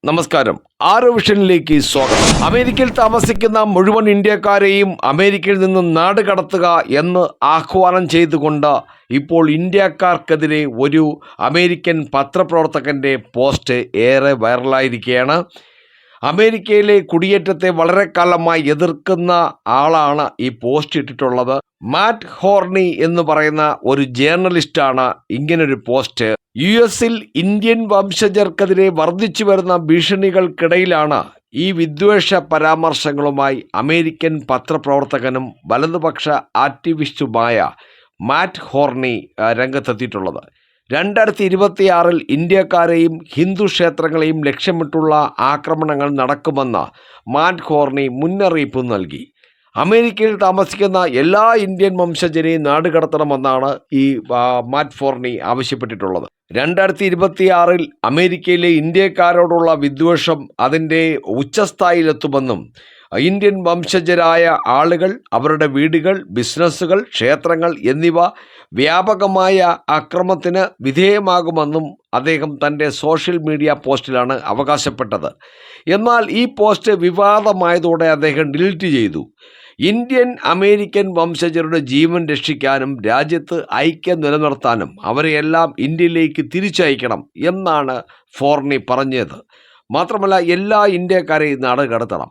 നമസ്കാരം. ആരോ വിഷനിലേക്ക് സ്വാഗതം. അമേരിക്കയിൽ താമസിക്കുന്ന മുഴുവൻ ഇന്ത്യക്കാരെയും അമേരിക്കയിൽ നിന്നും നാട് കടത്തുക എന്ന് ആഹ്വാനം ചെയ്തുകൊണ്ട് ഇപ്പോൾ ഇന്ത്യക്കാർക്കെതിരെ ഒരു അമേരിക്കൻ പത്രപ്രവർത്തകന്റെ പോസ്റ്റ് ഏറെ വൈറലായിരിക്കുകയാണ്. അമേരിക്കയിലെ കുടിയേറ്റത്തെ വളരെ കാലമായി എതിർക്കുന്ന ആളാണ് ഈ പോസ്റ്റ് ഇട്ടിട്ടുള്ളത്. മാറ്റ് ഹോർണി എന്ന് പറയുന്ന ഒരു ജേർണലിസ്റ്റാണ് ഇങ്ങനൊരു പോസ്റ്റ്. US-ൽ ഇന്ത്യൻ വംശജർക്കെതിരെ വർദ്ധിച്ചു വരുന്ന ഭീഷണികൾക്കിടയിലാണ് ഈ വിദ്വേഷ പരാമർശങ്ങളുമായി അമേരിക്കൻ പത്രപ്രവർത്തകനും വലതുപക്ഷ ആക്ടിവിസ്റ്റുമായ മാറ്റ് ഹോർണി രംഗത്തെത്തിയിട്ടുള്ളത്. 2026 ഇന്ത്യക്കാരെയും ഹിന്ദു ക്ഷേത്രങ്ങളെയും ലക്ഷ്യമിട്ടുള്ള ആക്രമണങ്ങൾ നടക്കുമെന്ന് മാറ്റ് ഹോർണി മുന്നറിയിപ്പ് നൽകി. അമേരിക്കയിൽ താമസിക്കുന്ന എല്ലാ ഇന്ത്യൻ വംശജരെയും നാടുകടത്തണമെന്നാണ് ഈ മാറ്റ് ഹോർണി ആവശ്യപ്പെട്ടിട്ടുള്ളത്. 2026 അമേരിക്കയിലെ ഇന്ത്യക്കാരോടുള്ള വിദ്വേഷം അതിൻ്റെ ഉച്ചസ്ഥായിലെത്തുമെന്നും ഇന്ത്യൻ വംശജരായ ആളുകൾ അവരുടെ വീടുകൾ, ബിസിനസ്സുകൾ, ക്ഷേത്രങ്ങൾ എന്നിവ വ്യാപകമായ അക്രമത്തിന് വിധേയമാകുമെന്നും അദ്ദേഹം തൻ്റെ സോഷ്യൽ മീഡിയ പോസ്റ്റിലാണ് അവകാശപ്പെട്ടത്. എന്നാൽ ഈ പോസ്റ്റ് വിവാദമായതോടെ അദ്ദേഹം ഡിലീറ്റ് ചെയ്തു. ഇന്ത്യൻ അമേരിക്കൻ വംശജരുടെ ജീവൻ രക്ഷിക്കാനും രാജ്യത്ത് ഐക്യം നിലനിർത്താനും അവരെയെല്ലാം ഇന്ത്യയിലേക്ക് തിരിച്ചയക്കണം എന്നാണ് ഹോർണി പറഞ്ഞത്. മാത്രമല്ല, എല്ലാ ഇന്ത്യക്കാരെയും നാട് കടത്തണം.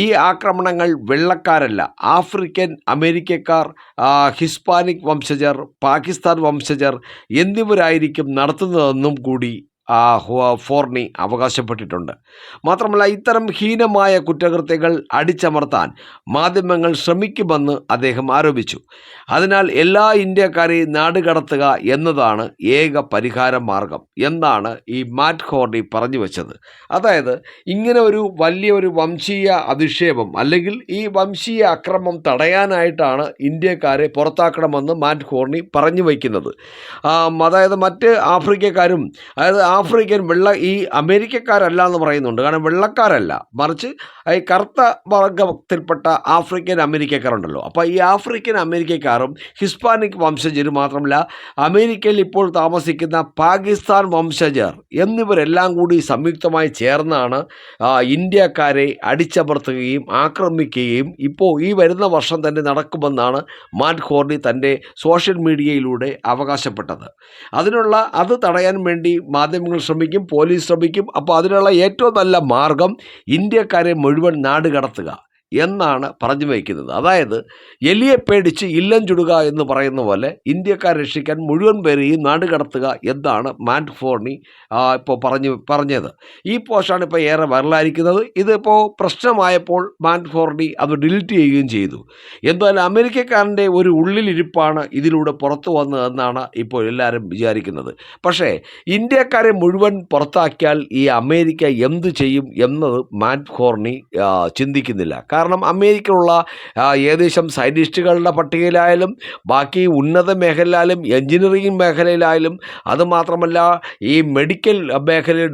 ഈ ആക്രമണങ്ങൾ വെള്ളക്കാരല്ല, ആഫ്രിക്കൻ അമേരിക്കക്കാർ, ഹിസ്പാനിക് വംശജർ, പാകിസ്ഥാൻ വംശജർ എന്നിവരായിരിക്കും നടത്തുന്നതെന്നും കൂടി ഹോർണി അവകാശപ്പെട്ടിട്ടുണ്ട്. മാത്രമല്ല, ഇത്തരം ഹീനമായ കുറ്റകൃത്യങ്ങൾ അടിച്ചമർത്താൻ മാധ്യമങ്ങൾ ശ്രമിക്കുമെന്ന് അദ്ദേഹം ആരോപിച്ചു. അതിനാൽ എല്ലാ ഇന്ത്യക്കാരെയും നാട് കടത്തുക എന്നതാണ് ഏക പരിഹാര മാർഗം എന്നാണ് ഈ മാറ്റ് ഹോർണി പറഞ്ഞു വെച്ചത്. അതായത് ഇങ്ങനെ ഒരു വലിയൊരു വംശീയ അധിക്ഷേപം അല്ലെങ്കിൽ ഈ വംശീയ അക്രമം തടയാനായിട്ടാണ് ഇന്ത്യക്കാരെ പുറത്താക്കണമെന്ന് മാറ്റ് ഹോർണി പറഞ്ഞു വയ്ക്കുന്നത്. അതായത് മറ്റ് ആഫ്രിക്കക്കാരും, അതായത് ആഫ്രിക്കൻ ഈ അമേരിക്കക്കാരല്ല എന്ന് പറയുന്നുണ്ട്. കാരണം വെള്ളക്കാരല്ല, മറിച്ച് ഈ കറുത്ത വർഗത്തിൽപ്പെട്ട ആഫ്രിക്കൻ അമേരിക്കക്കാരുണ്ടല്ലോ. അപ്പോൾ ഈ ആഫ്രിക്കൻ അമേരിക്കക്കാരും ഹിസ്പാനിക് വംശജരും മാത്രമല്ല, അമേരിക്കയിൽ ഇപ്പോൾ താമസിക്കുന്ന പാകിസ്ഥാൻ വംശജർ എന്നിവരെല്ലാം കൂടി സംയുക്തമായി ചേർന്നാണ് ഇന്ത്യക്കാരെ അടിച്ചമർത്തുകയും ആക്രമിക്കുകയും ഇപ്പോൾ ഈ വരുന്ന വർഷം തന്നെ നടക്കുമെന്നാണ് മാറ്റ് ഹോർണി തൻ്റെ സോഷ്യൽ മീഡിയയിലൂടെ അവകാശപ്പെട്ടത്. അത് തടയാൻ വേണ്ടി മാധ്യമങ്ങൾ ശ്രമിക്കും, പോലീസ് ശ്രമിക്കും. അപ്പോൾ അതിനുള്ള ഏറ്റവും നല്ല മാർഗം ഇന്ത്യക്കാരെ മുഴുവൻ നാട് കടത്തുക എന്നാണ് പറഞ്ഞു വയ്ക്കുന്നത്. അതായത് എലിയെ പേടിച്ച് ഇല്ലം ചുടുക എന്ന് പറയുന്ന പോലെ ഇന്ത്യക്കാരെ രക്ഷിക്കാൻ മുഴുവൻ പേരെയും നാട് കടത്തുക എന്നാണ് മാറ്റ് ഹോർണി ഇപ്പോൾ പറഞ്ഞത്. ഈ പോസ്റ്റാണ് ഇപ്പോൾ ഏറെ വൈറലായിരിക്കുന്നത്. ഇതിപ്പോൾ പ്രശ്നമായപ്പോൾ മാറ്റ് ഹോർണി അത് ഡിലീറ്റ് ചെയ്യുകയും ചെയ്തു. എന്തായാലും അമേരിക്കക്കാരൻ്റെ ഒരു ഉള്ളിലിരിപ്പാണ് ഇതിലൂടെ പുറത്തു വന്നതെന്നാണ് ഇപ്പോൾ എല്ലാവരും വിചാരിക്കുന്നത്. പക്ഷേ ഇന്ത്യക്കാരെ മുഴുവൻ പുറത്താക്കിയാൽ ഈ അമേരിക്ക എന്തു ചെയ്യും എന്നത് മാറ്റ് ഹോർണി ചിന്തിക്കുന്നില്ല. കാരണം അമേരിക്കയിലുള്ള ഏകദേശം സയൻറ്റിസ്റ്റുകളുടെ പട്ടികയിലായാലും ബാക്കി ഉന്നത മേഖലയിലായാലും എൻജിനീയറിംഗ് മേഖലയിലായാലും അതുമാത്രമല്ല ഈ മെഡിക്കൽ മേഖലയിൽ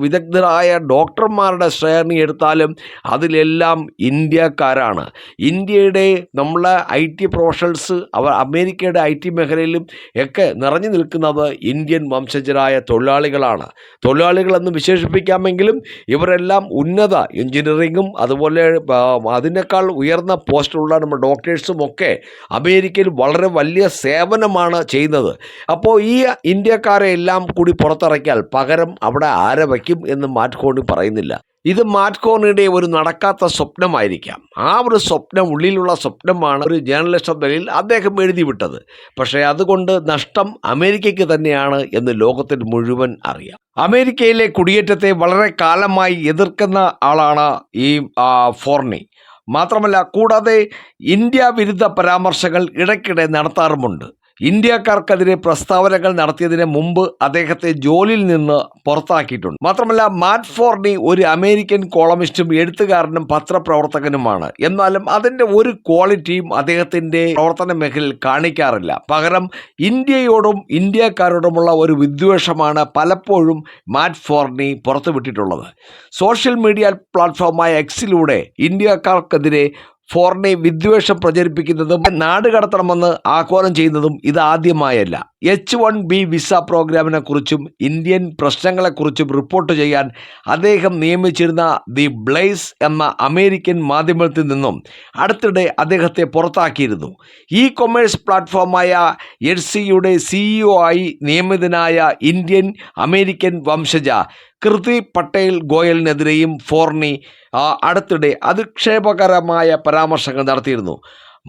വിദഗ്ധരായ ഡോക്ടർമാരുടെ ശ്രേണി എടുത്താലും അതിലെല്ലാം ഇന്ത്യക്കാരാണ്. ഇന്ത്യയുടെ നമ്മളെ IT പ്രൊഫഷണൽസ് അമേരിക്കയുടെ IT മേഖലയിലും ഒക്കെ നിറഞ്ഞു നിൽക്കുന്നത് ഇന്ത്യൻ വംശജരായ തൊഴിലാളികളാണ്. തൊഴിലാളികളെന്ന് വിശേഷിപ്പിക്കാമെങ്കിലും ഇവരെല്ലാം ഉന്നത എൻജിനീയറിംഗും അതുപോലെ അതിനേക്കാൾ ഉയർന്ന പോസ്റ്റിലുള്ള നമ്മുടെ ഡോക്ടേഴ്സും ഒക്കെ അമേരിക്കയിൽ വളരെ വലിയ സേവനമാണ് ചെയ്യുന്നത്. അപ്പോൾ ഈ ഇന്ത്യക്കാരെ എല്ലാം കൂടി പുറത്തിറക്കിയാൽ പകരം അവിടെ ആരെ വയ്ക്കും എന്ന് മാറ്റ് ഹോർണി പറയുന്നില്ല. ഇത് മാറ്റ് ഹോർണിയുടെ ഒരു നടക്കാത്ത സ്വപ്നമായിരിക്കാം. ആ ഒരു ഉള്ളിലുള്ള സ്വപ്നമാണ് ഒരു ജേർണലിസ്റ്റ് എന്ന നിലയിൽ അദ്ദേഹം എഴുതി വിട്ടത്. പക്ഷേ അതുകൊണ്ട് നഷ്ടം അമേരിക്കയ്ക്ക് തന്നെയാണ് എന്ന് ലോകത്തിന് മുഴുവൻ അറിയാം. അമേരിക്കയിലെ കുടിയേറ്റത്തെ വളരെ കാലമായി എതിർക്കുന്ന ആളാണ് ഈ ഹോർണി. മാത്രമല്ല, കൂടാതെ ഇന്ത്യ വിരുദ്ധ പരാമർശങ്ങൾ ഇടയ്ക്കിടെ നടത്താറുമുണ്ട്. ഇന്ത്യക്കാർക്കെതിരെ പ്രസ്താവനകൾ നടത്തിയതിന് മുമ്പ് അദ്ദേഹത്തെ ജോലിയിൽ നിന്ന് പുറത്താക്കിയിട്ടുണ്ട്. മാത്രമല്ല, മാറ്റ് ഹോർണി ഒരു അമേരിക്കൻ കോളമിസ്റ്റും എഴുത്തുകാരനും പത്രപ്രവർത്തകനുമാണ്. എന്നാലും അതിൻ്റെ ഒരു ക്വാളിറ്റിയും അദ്ദേഹത്തിൻ്റെ പ്രവർത്തന മേഖലയിൽ കാണിക്കാറില്ല. പകരം ഇന്ത്യയോടും ഇന്ത്യക്കാരോടുമുള്ള ഒരു വിദ്വേഷമാണ് പലപ്പോഴും മാറ്റ് ഹോർണി പുറത്തുവിട്ടിട്ടുള്ളത്. സോഷ്യൽ മീഡിയ പ്ലാറ്റ്ഫോമായ എക്സിലൂടെ ഇന്ത്യക്കാർക്കെതിരെ ഫോറിനെ വിദ്വേഷം പ്രചരിപ്പിക്കുന്നതും നാട് കടത്തണമെന്ന് ആഹ്വാനം ചെയ്യുന്നതും ഇതാദ്യമായല്ല. H-1B വിസ പ്രോഗ്രാമിനെ കുറിച്ചും ഇന്ത്യൻ പ്രശ്നങ്ങളെക്കുറിച്ചും റിപ്പോർട്ട് ചെയ്യാൻ അദ്ദേഹം നിയമിച്ചിരുന്ന ദി ബ്ലേസ് എന്ന അമേരിക്കൻ മാധ്യമത്തിൽ നിന്നും അടുത്തിടെ അദ്ദേഹത്തെ പുറത്താക്കിയിരുന്നു. ഇ കൊമേഴ്സ് പ്ലാറ്റ്ഫോമായ എഡ്സിയുടെ CEO ആയി നിയമിതനായ ഇന്ത്യൻ അമേരിക്കൻ വംശജ കൃതി പട്ടേൽ ഗോയലിനെതിരെയും ഫോർണി അടുത്തിടെ അധിക്ഷേപകരമായ പരാമർശങ്ങൾ നടത്തിയിരുന്നു.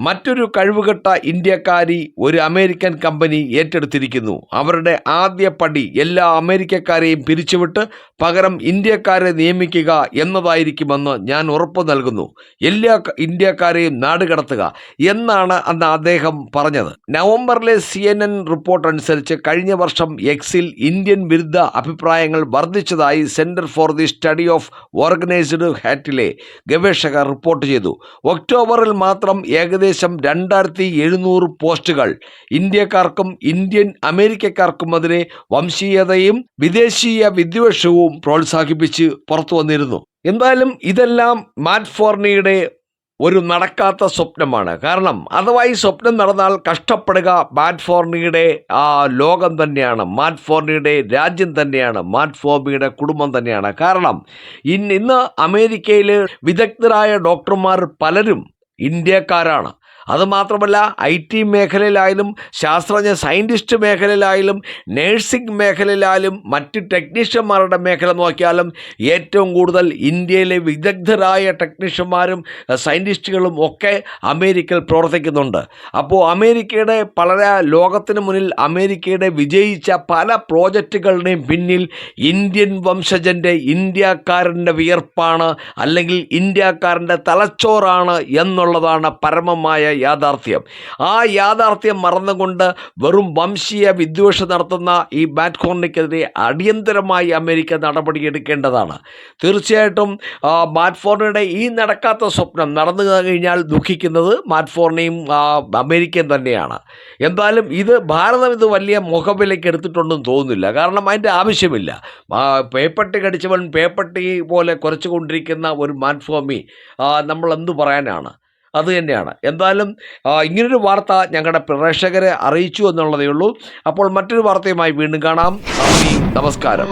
മറ്റൊരു കഴിവുകെട്ട ഇന്ത്യക്കാരി ഒരു അമേരിക്കൻ കമ്പനി ഏറ്റെടുത്തിരിക്കുന്നു. അവരുടെ ആദ്യ പടി എല്ലാ അമേരിക്കക്കാരെയും പിരിച്ചുവിട്ട് പകരം ഇന്ത്യക്കാരെ നിയമിക്കുക എന്നതായിരിക്കുമെന്ന് ഞാൻ ഉറപ്പു നൽകുന്നു. എല്ലാ ഇന്ത്യക്കാരെയും നാടുകടത്തുക എന്നാണ് അന്ന് അദ്ദേഹം പറഞ്ഞത്. നവംബറിലെ CNN റിപ്പോർട്ട് അനുസരിച്ച് കഴിഞ്ഞ വർഷം എക്സിൽ ഇന്ത്യൻ വിരുദ്ധ അഭിപ്രായങ്ങൾ വർദ്ധിച്ചതായി centre for the study of organised ഹേറ്റിലെ ഗവേഷകർ റിപ്പോർട്ട് ചെയ്തു. ഒക്ടോബറിൽ മാത്രം ഏകദേശം 2700 പോസ്റ്റുകൾ ഇന്ത്യക്കാർക്കും ഇന്ത്യൻ അമേരിക്കക്കാർക്കുമെതിരെ വംശീയതയും വിദേശീയ വിദ്വേഷവും പ്രോത്സാഹിപ്പിച്ച് പുറത്തു വന്നിരുന്നു. എന്തായാലും ഇതെല്ലാം മാറ്റ് ഫോർണിയുടെ ഒരു നടക്കാത്ത സ്വപ്നമാണ്. കാരണം അഥവാ ഈ സ്വപ്നം നടന്നാൽ കഷ്ടപ്പെടുക മാറ്റ് ഫോർണിയുടെ ലോകം തന്നെയാണ്, മാറ്റ് ഫോർണിയുടെ രാജ്യം തന്നെയാണ്, മാറ്റ് ഫോർണിയുടെ കുടുംബം തന്നെയാണ്. കാരണം ഇന്ന് അമേരിക്കയിൽ വിദഗ്ധരായ ഡോക്ടർമാർ പലരും ഇന്ത്യക്കാരാണ്. അതുമാത്രമല്ല IT മേഖലയിലായാലും ശാസ്ത്രജ്ഞ സയൻറ്റിസ്റ്റ് മേഖലയിലായാലും നേഴ്സിംഗ് മേഖലയിലായാലും മറ്റ് ടെക്നീഷ്യന്മാരുടെ മേഖല നോക്കിയാലും ഏറ്റവും കൂടുതൽ ഇന്ത്യയിലെ വിദഗ്ധരായ ടെക്നീഷ്യന്മാരും സയൻറ്റിസ്റ്റുകളും ഒക്കെ അമേരിക്കയിൽ പ്രവർത്തിക്കുന്നുണ്ട്. അപ്പോൾ അമേരിക്കയുടെ വളരെ ലോകത്തിന് മുന്നിൽ അമേരിക്കയുടെ വിജയിച്ച പല പ്രോജക്റ്റുകളുടെയും പിന്നിൽ ഇന്ത്യൻ വംശജൻ്റെ ഇന്ത്യക്കാരൻ്റെ വിയർപ്പാണ്, അല്ലെങ്കിൽ ഇന്ത്യക്കാരൻ്റെ തലച്ചോറാണ് എന്നുള്ളതാണ് പരമമായ യാഥാർത്ഥ്യം. ആ യാഥാർത്ഥ്യം മറന്നുകൊണ്ട് വെറും വംശീയ വിദ്വേഷം നടത്തുന്ന ഈ മാറ്റ് ഫോർണിക്കെതിരെ അടിയന്തരമായി അമേരിക്ക നടപടിയെടുക്കേണ്ടതാണ്. തീർച്ചയായിട്ടും മാറ്റ് ഫോർണിയുടെ ഈ നടക്കാത്ത സ്വപ്നം നടന്നു കഴിഞ്ഞാൽ ദുഃഖിക്കുന്നത് മാറ്റ് ഫോർണിയും അമേരിക്കയും തന്നെയാണ്. എന്തായാലും ഭാരതം ഇത് വലിയ മുഖവിലേക്ക് എടുത്തിട്ടുണ്ടെന്ന് തോന്നുന്നില്ല. കാരണം അതിൻ്റെ ആവശ്യമില്ല. പേപ്പട്ടി കടിച്ചവൻ പേപ്പട്ടി പോലെ കുറച്ചുകൊണ്ടിരിക്കുന്ന ഒരു മാറ്റ് ഫോർണി നമ്മൾ എന്തു പറയാനാണ്? അത് തന്നെയാണ്. എന്തായാലും ഇങ്ങനൊരു വാർത്ത ഞങ്ങളുടെ പ്രേക്ഷകരെ അറിയിച്ചു എന്നുള്ളതേ ഉള്ളൂ. അപ്പോൾ മറ്റൊരു വാർത്തയുമായി വീണ്ടും കാണാം. നന്ദി, നമസ്കാരം.